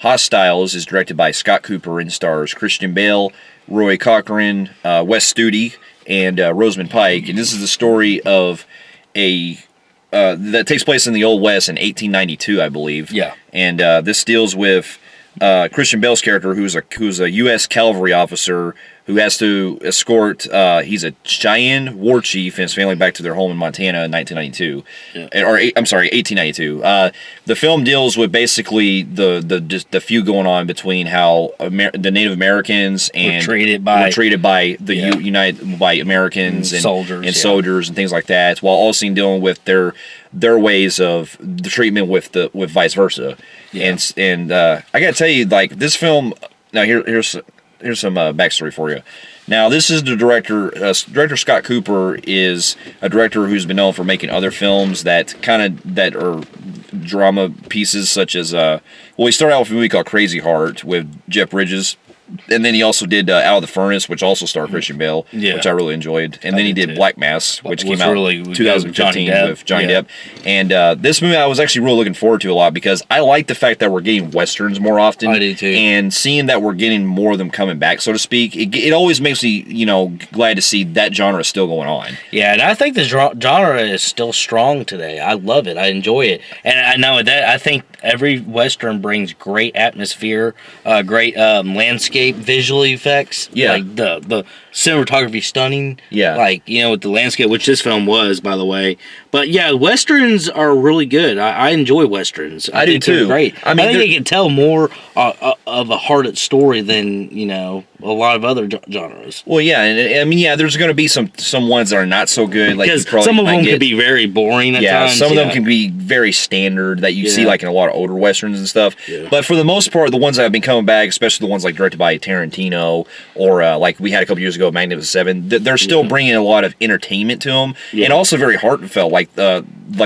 Hostiles is directed by Scott Cooper and stars Christian Bale, Roy Cochran, Wes Studi, and Rosamund Pike. And this is the story of a that takes place in the Old West in 1892, I believe. Yeah. And this deals with Christian Bale's character, who's a U.S. cavalry officer who has to escort. He's a Cheyenne war chief and his family back to their home in Montana in 1992, I'm sorry, 1892. The film deals with basically the feud going on between how the Native Americans were treated by Americans and soldiers and things like that, while also dealing with their ways of the treatment with vice versa. Yeah. And I gotta tell you, like, this film. Now here's some backstory for you. Now, this is the director. Director Scott Cooper is a director who's been known for making other films that are drama pieces, such as he started out with a movie called Crazy Heart with Jeff Bridges. And then he also did Out of the Furnace, which also starred Christian Bale, which I really enjoyed. And then he did Black Mass, which came out in 2015 with Johnny Depp. And this movie I was actually really looking forward to a lot because I like the fact that we're getting Westerns more often. I do too. And seeing that we're getting more of them coming back, so to speak, it always makes me, glad to see that genre is still going on. Yeah, and I think the genre is still strong today. I love it. I enjoy it. And I know that I think every Western brings great atmosphere, great landscape, visual effects. Yeah. Like the cinematography stunning. Yeah. Like, with the landscape, which this film was, by the way. But yeah, Westerns are really good. I enjoy Westerns. I do too. Great. I think they can tell more of a hearted story than, a lot of other genres. Well, yeah, and there's going to be some ones that are not so good. Like, because some of them can be very boring at times. Some of them can be very standard that you see like in a lot of older Westerns and stuff. Yeah. But for the most part, the ones that have been coming back, especially the ones like directed by Tarantino or like we had a couple years ago, Magnificent Seven, they're still bringing a lot of entertainment to them, and also very heartfelt, like The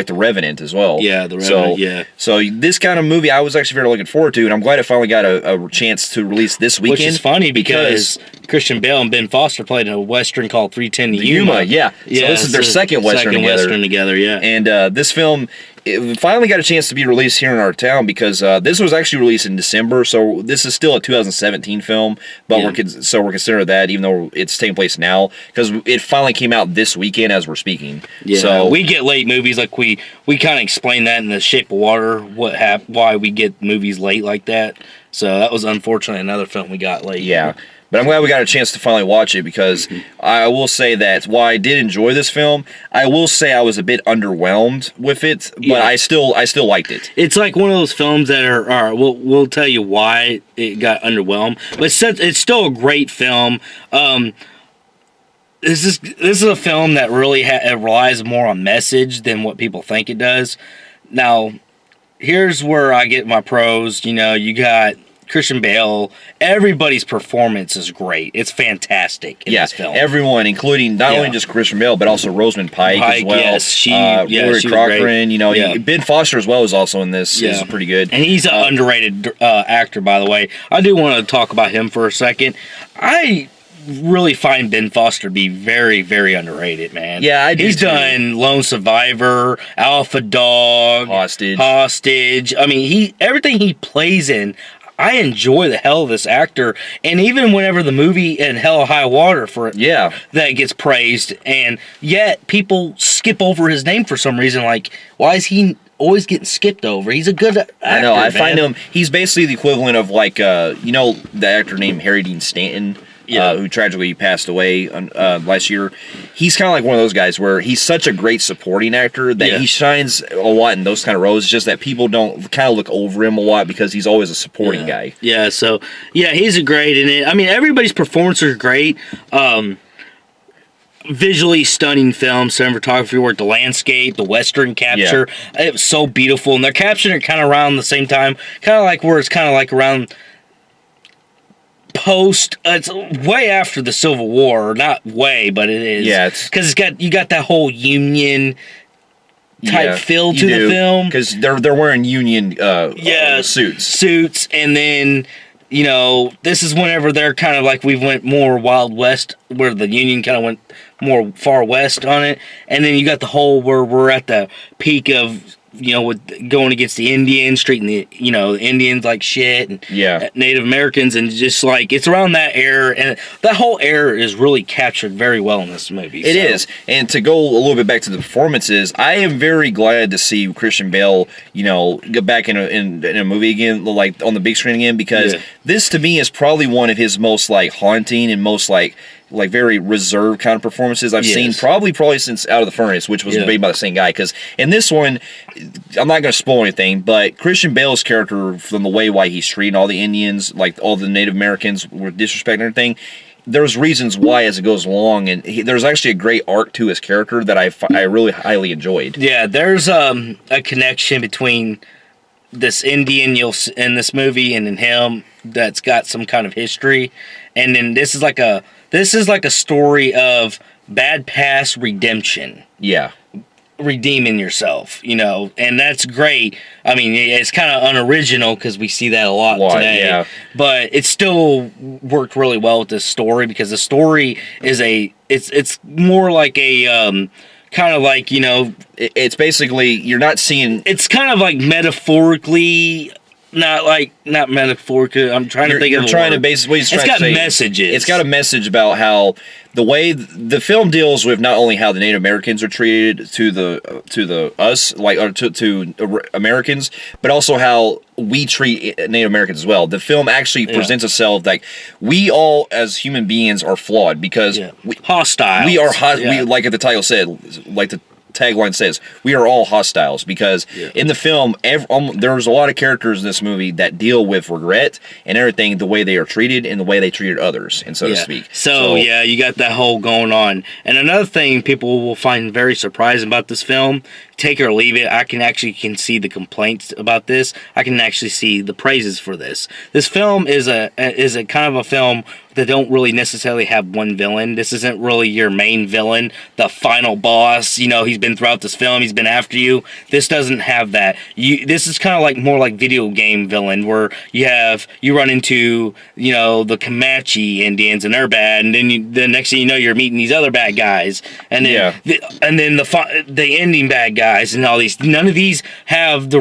Revenant as well. Yeah, The Revenant. So this kind of movie, I was actually very looking forward to, and I'm glad it finally got a chance to release this weekend. Which is funny because Christian Bale and Ben Foster played in a Western called 3:10 to Yuma. Yeah. So this is their second Western together. Yeah. And this film, it finally got a chance to be released here in our town because this was actually released in December, so this is still a 2017 film, but we're considering that even though it's taking place now because it finally came out this weekend as we're speaking. Yeah. So we get late movies, like we kind of explain that in The Shape of Water, why we get movies late like that. So that was unfortunately another film we got late. Yeah. But I'm glad we got a chance to finally watch it because I will say that while I did enjoy this film, I will say I was a bit underwhelmed with it, but I still liked it. It's like one of those films that are we'll tell you why it got underwhelmed, but it's still a great film. This is a film that really it relies more on message than what people think it does. Now, here's where I get my pros. You got Christian Bale. Everybody's performance is great. It's fantastic in this film. Everyone, including not only just Christian Bale, but also Rosamund Pike as well. Yes, Rory Cochran. Ben Foster as well is also in this. Is pretty good. And he's an underrated actor, by the way. I do want to talk about him for a second. I really find Ben Foster to be very, very underrated, man. Yeah, I do. He's done Lone Survivor, Alpha Dog, Hostage. I mean, everything he plays in, I enjoy the hell of this actor, and even whenever the movie in Hell or High Water that gets praised, and yet people skip over his name for some reason. Like, why is he always getting skipped over? He's a good actor. I know. I find him. He's basically the equivalent of like the actor named Harry Dean Stanton. Who tragically passed away last year. He's kind of like one of those guys where he's such a great supporting actor that he shines a lot in those kind of roles. It's just that people don't kind of look over him a lot because he's always a supporting guy. Yeah, so, he's a great in it. I mean, everybody's performances are great. Visually stunning film, cinematography work, the landscape, the Western capture. It was so beautiful. And they're capturing it kind of around the same time, kind of like where it's kind of like around post, it's way after the Civil War, not way, but it is. Yeah, because you got that whole Union type feel to the film because they're wearing Union suits, and then this is whenever they're kind of like we went more Wild West, where the Union kind of went more far west on it, and then you got the whole where we're at the peak of with going against the Indians, treating the Indians like shit, and Native Americans, and just like it's around that era, and that whole era is really captured very well in this movie. It is, and to go a little bit back to the performances, I am very glad to see Christian Bale, get back in a movie again, like on the big screen again, because this to me is probably one of his most like haunting and most like very reserved kind of performances I've seen probably since Out of the Furnace, which was made by the same guy. Because in this one, I'm not going to spoil anything, but Christian Bale's character, from the way why he's treating all the Indians, like all the Native Americans were disrespecting and everything, there's reasons why as it goes along, and there's actually a great arc to his character that I really highly enjoyed. Yeah, there's a connection between this Indian in this movie and in him that's got some kind of history, and then this is like a story of bad past redemption. Yeah. Redeeming yourself, and that's great. I mean, it's kind of unoriginal because we see that a lot today, but it still worked really well with this story because the story is it's more like a kind of like it's basically you're not seeing. It's kind of like metaphorically. Not metaphorically. I'm trying to think of. You're trying to basically. It's got messages. It's got a message about how the way the film deals with not only how the Native Americans are treated to us to Americans, but also how we treat Native Americans as well. The film actually presents itself like we all as human beings are flawed because hostile. We are we, like the title said, like the tagline says, we are all hostiles because in the film there's a lot of characters in this movie that deal with regret and everything, the way they are treated and the way they treated others, and so to speak. So you got that whole going on. And another thing people will find very surprising about this film, take it or leave it, I can see the complaints about this. I can actually see the praises for this. This film is a kind of a film that don't really necessarily have one villain. This isn't really your main villain, the final boss. He's been throughout this film. He's been after you. This doesn't have that. This is kind of like more like video game villain, where you run into the Comanche Indians and they're bad, and then the next thing you know you're meeting these other bad guys, and then the ending bad guys and all these. None of these have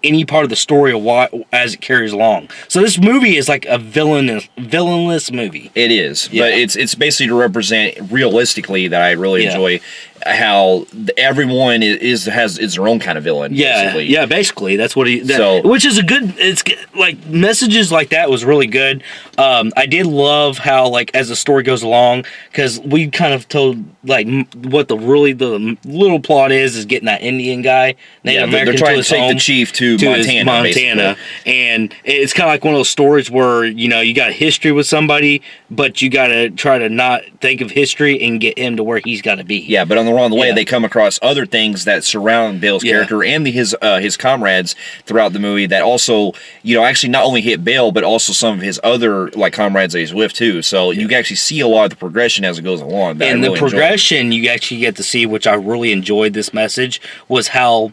any part of the story of why as it carries along. So this movie is like a villainless movie. It is, but it's basically to represent realistically that I really enjoy how everyone has their own kind of villain. Basically that's what which is a good. It's like messages like that was really good. I did love how as the story goes along, because we kind of told what the little plot is getting that Indian guy, Native American, they're trying to take the chief to Montana, and it's kind of like one of those stories where you got a history with somebody, but you got to try to not think of history and get him to where he's got to be. Yeah, but on the way they come across other things that surround Bale's character and his comrades throughout the movie that also actually not only hit Bale but also some of his other comrades that he's with too. So you can actually see a lot of the progression as it goes along. And the progression you actually get to see, which I really enjoyed this message, was how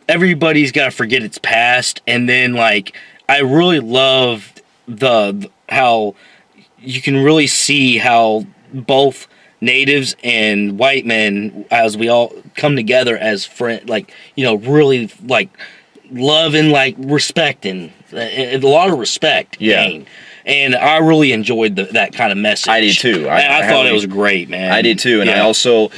everybody's got to forget its past, and then I really loved how you can really see how both natives and white men, as we all come together as friends, really love and respect and a lot of respect gained. And I really enjoyed that kind of message. I did too. I thought it was great, man. I did too, and I also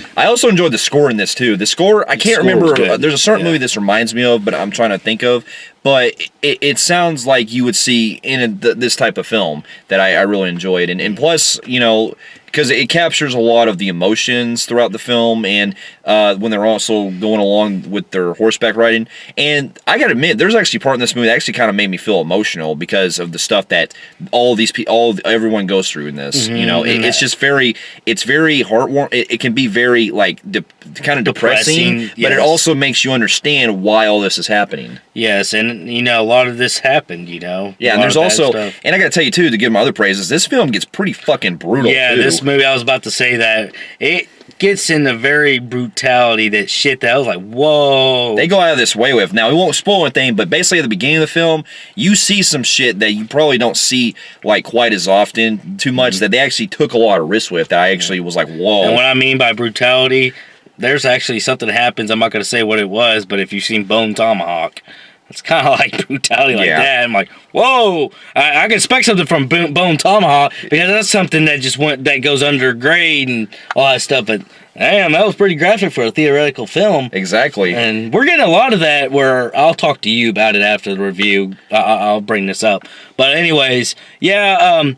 enjoyed the score in this too. The score, I can't remember. There's a certain movie this reminds me of, but I'm trying to think of. But it sounds like you would see in this type of film that I really enjoyed, and plus because it captures a lot of the emotions throughout the film, and when they're also going along with their horseback riding. And I gotta admit, there's actually part in this movie that actually kind of made me feel emotional because of the stuff that everyone goes through in this. It's just very heartwarming. It can be very kind of depressing, but it also makes you understand why all this is happening. Yes, and a lot of this happened. Yeah, and there's also, and I gotta tell you too, to give them other praises, this film gets pretty fucking brutal. Yeah, this movie, I was about to say that it gets into very brutality, that shit that I was like, whoa. They go out of this way with. Now, we won't spoil anything, but basically at the beginning of the film, you see some shit that you probably don't see quite as often, too much, that they actually took a lot of risks with, that I actually was like, whoa. And what I mean by brutality, there's actually something that happens. I'm not going to say what it was, but if you've seen Bone Tomahawk, it's kind of like brutality like that. I'm like, whoa! I can expect something from Bone Tomahawk because that's something that just that goes under grade and all that stuff. But damn, that was pretty graphic for a theoretical film. Exactly. And we're getting a lot of that. Where I'll talk to you about it after the review. I'll bring this up. But anyways, yeah.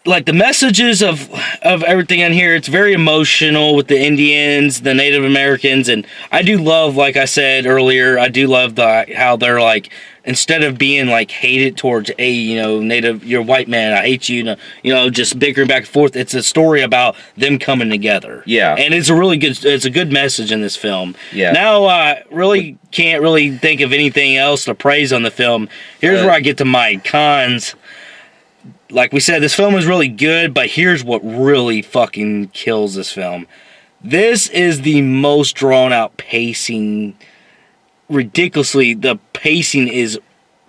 Like the messages of everything in here, it's very emotional with the Indians, the Native Americans, and I do love, like I said earlier, I do love how they're like, instead of being like hated towards Native, you're a white man, I hate you, just bickering back and forth. It's a story about them coming together. Yeah, and it's a good message in this film. Yeah. Now I really can't really think of anything else to praise on the film. Here's where I get to my cons. Like we said, this film is really good, but here's what really fucking kills this film. This is the most drawn out pacing. Ridiculously, the pacing is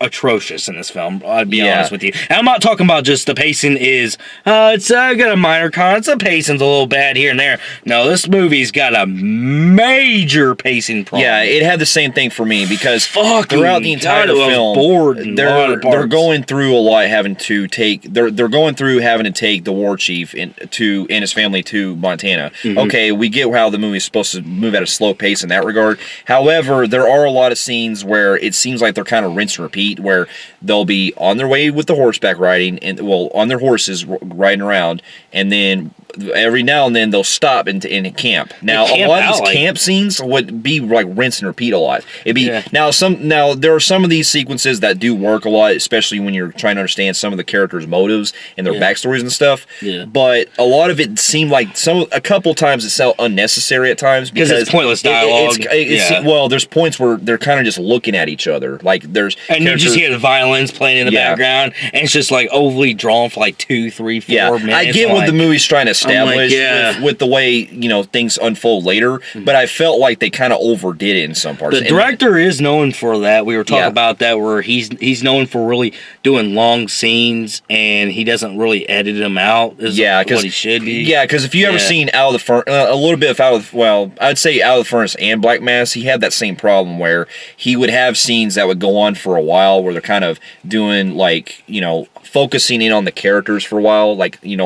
atrocious in this film. I'll be honest with you. And I'm not talking about just the pacing is, it's got a minor con, the pacing's a little bad here and there. No, this movie's got a major pacing problem. Yeah, it had the same thing for me because throughout the entire film, they're going through a lot, having to take having to take the war chief and his family to Montana. Okay, we get how the movie's supposed to move at a slow pace in that regard. However, there are a lot of scenes where it seems like they're kind of rinse and repeat, where they'll be on their way with the horseback riding and on their horses riding around, and then every now and then they'll stop in camp. Now a lot of these camp scenes would be like rinse and repeat a lot. It'd be now there are some of these sequences that do work a lot, especially when you're trying to understand some of the characters' motives and their backstories and stuff. Yeah. But a lot of it seemed like a couple times it felt unnecessary at times because it's pointless dialogue. Well, there's points where they're kind of just looking at each other, like there's you just hear the violins playing in the background, and it's just like overly drawn for like 2, 3, 4 minutes. I get what the movie's trying to establish with the way things unfold later, but I felt like they kind of overdid it in some parts. The director is known for that. We were talking about that, where he's known for really doing long scenes, and he doesn't really edit them out. What he should be. Yeah, because if you ever seen Out of the Furnace, a little bit of I'd say Out of the Furnace and Black Mass, he had that same problem where he would have scenes that would go on for a while, where they're kind of doing focusing in on the characters for a while,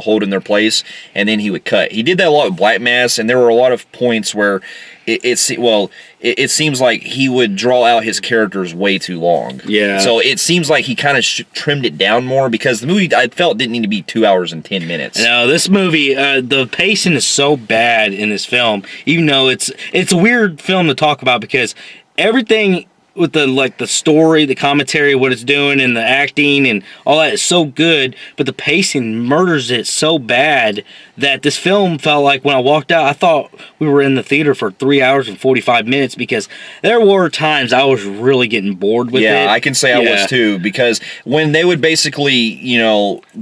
holding their place, and then he would cut. He did that a lot with Black Mass, and there were a lot of points where it seems like he would draw out his characters way too long. Yeah. So it seems like he kind of trimmed it down more, because the movie, I felt, didn't need to be 2 hours and 10 minutes. No, this movie, the pacing is so bad in this film, even though it's a weird film to talk about, because everything with the story, the commentary, what it's doing, and the acting and all that is so good, but the pacing murders it so bad that this film felt like, when I walked out, I thought we were in the theater for 3 hours and 45 minutes, because there were times I was really getting bored with it. Yeah, I can say I was too, because when they would basically,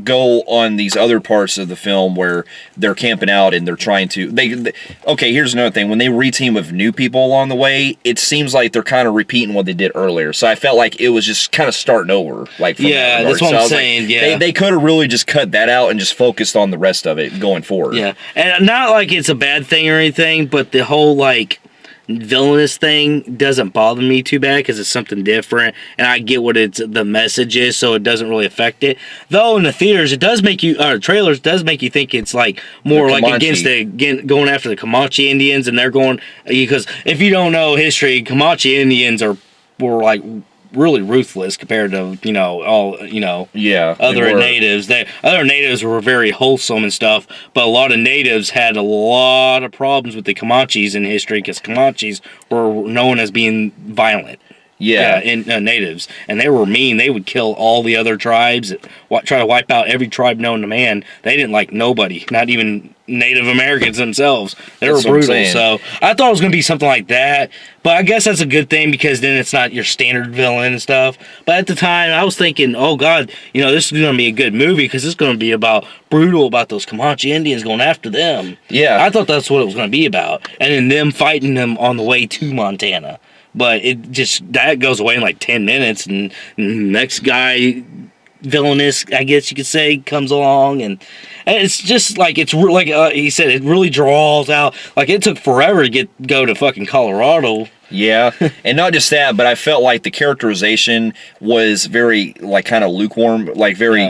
go on these other parts of the film where they're camping out and they're trying to, okay, here's another thing. When they reteam with new people along the way, it seems like they're kind of repeating what they did earlier. So I felt like it was just kind of starting over. That's what I'm saying. They could have really just cut that out and just focused on the rest of it going forward. Yeah, and not like it's a bad thing or anything, but the whole villainous thing doesn't bother me too bad, because it's something different, and I get what the message is, so it doesn't really affect it. Though in the theaters, it does make you, trailers does make you think it's more against going after the Comanche Indians, and they're going, because if you don't know history, Comanche Indians were really ruthless compared to other natives. Other natives were very wholesome and stuff, but a lot of natives had a lot of problems with the Comanches in history, because Comanches were known as being violent. Natives, and they were mean. They would kill all the other tribes, try to wipe out every tribe known to man. They didn't like nobody, not even Native Americans themselves. They were brutal. So I thought it was going to be something like that, but I guess that's a good thing, because then it's not your standard villain and stuff. But at the time, I was thinking, oh God, this is going to be a good movie, because it's going to be brutal about those Comanche Indians going after them. Yeah, I thought that's what it was going to be about, and then them fighting them on the way to Montana. But that goes away in 10 minutes, and next guy, villainous, I guess you could say, comes along, and And it's just like he said, it really draws out. Like it took forever to go to fucking Colorado. Yeah, and not just that, but I felt like the characterization was very, like, kind of lukewarm, like, very,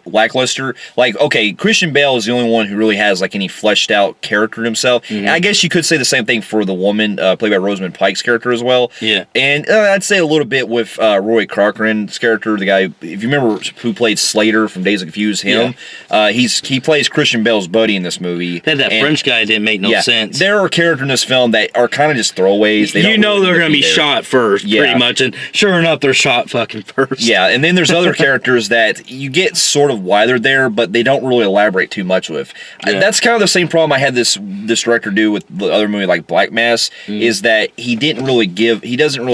lackluster. Like, okay, Christian Bale is the only one who really has, like, any fleshed out character himself. Mm-hmm. And I guess you could say the same thing for the woman, played by Rosamund Pike's character as well. Yeah. And I'd say a little bit with Roy Cochran's character, the guy, if you remember who played Slater from Days of Confused, him, he plays Christian Bale's buddy in this movie. That French guy didn't make no sense. There are characters in this film that are kind of just throwaways. They know they're going to be shot first, pretty much, and sure enough, they're shot fucking first. Yeah, and then there's other characters that you get sort of why they're there, but they don't really elaborate too much with. Yeah. That's kind of the same problem I had this director do with the other movie like Black Mass, is that he doesn't really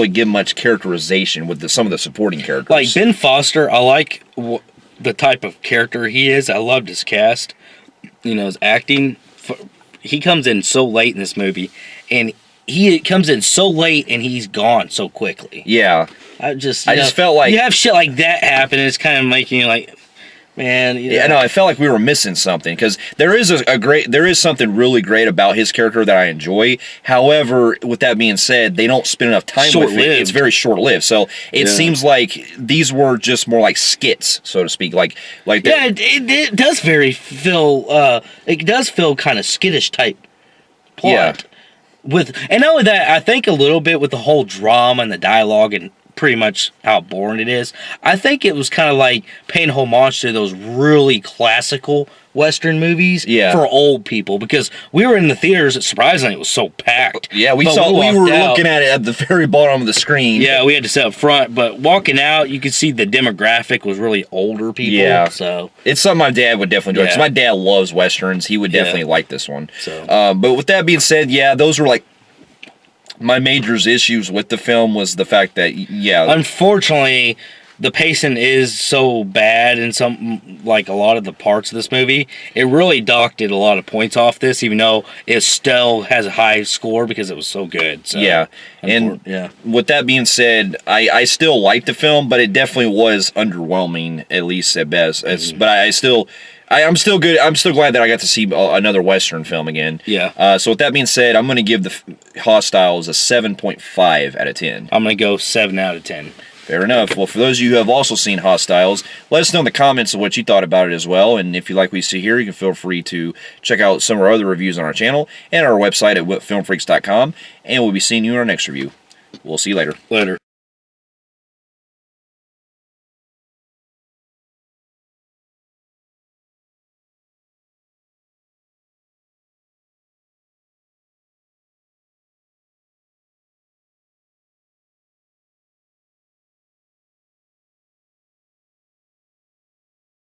give much characterization with some of the supporting characters. Like Ben Foster, I like the type of character he is. I loved his cast, his acting. He comes in so late in this movie, and he comes in so late and he's gone so quickly. Yeah. I just felt like... You have shit like that happen, and it's kind of making you like, man... Yeah, no, I felt like we were missing something, because there is something really great about his character that I enjoy. However, with that being said, they don't spend enough time with it. It's very short-lived. So it seems like these were just more like skits, so to speak. It does it does feel kind of skittish type plot. Yeah. And not only that, I think a little bit with the whole drama and the dialogue and pretty much how boring it is, I think it was kind of like paying homage to those really classical Western movies for old people, because we were in the theaters, surprisingly, it was so packed. Yeah, we were looking at it at the very bottom of the screen. Yeah, we had to sit up front, but walking out, you could see the demographic was really older people. Yeah, so it's something my dad would definitely enjoy, because my dad loves Westerns. He would definitely like this one. So, but with that being said, those were like my major issues with the film was the fact that, unfortunately, the pacing is so bad in a lot of the parts of this movie. It really docked a lot of points off this, even though it still has a high score because it was so good. So, with that being said, I still liked the film, but it definitely was underwhelming, at least at best. But I'm still good. I'm still glad that I got to see another Western film again. Yeah. So with that being said, I'm going to give the Hostiles a 7.5 out of 10. I'm going to go 7 out of 10. Fair enough. Well, for those of you who have also seen Hostiles, let us know in the comments of what you thought about it as well. And if you like what you see here, you can feel free to check out some of our other reviews on our channel and our website at filmfreaks.com. And we'll be seeing you in our next review. We'll see you later. Later.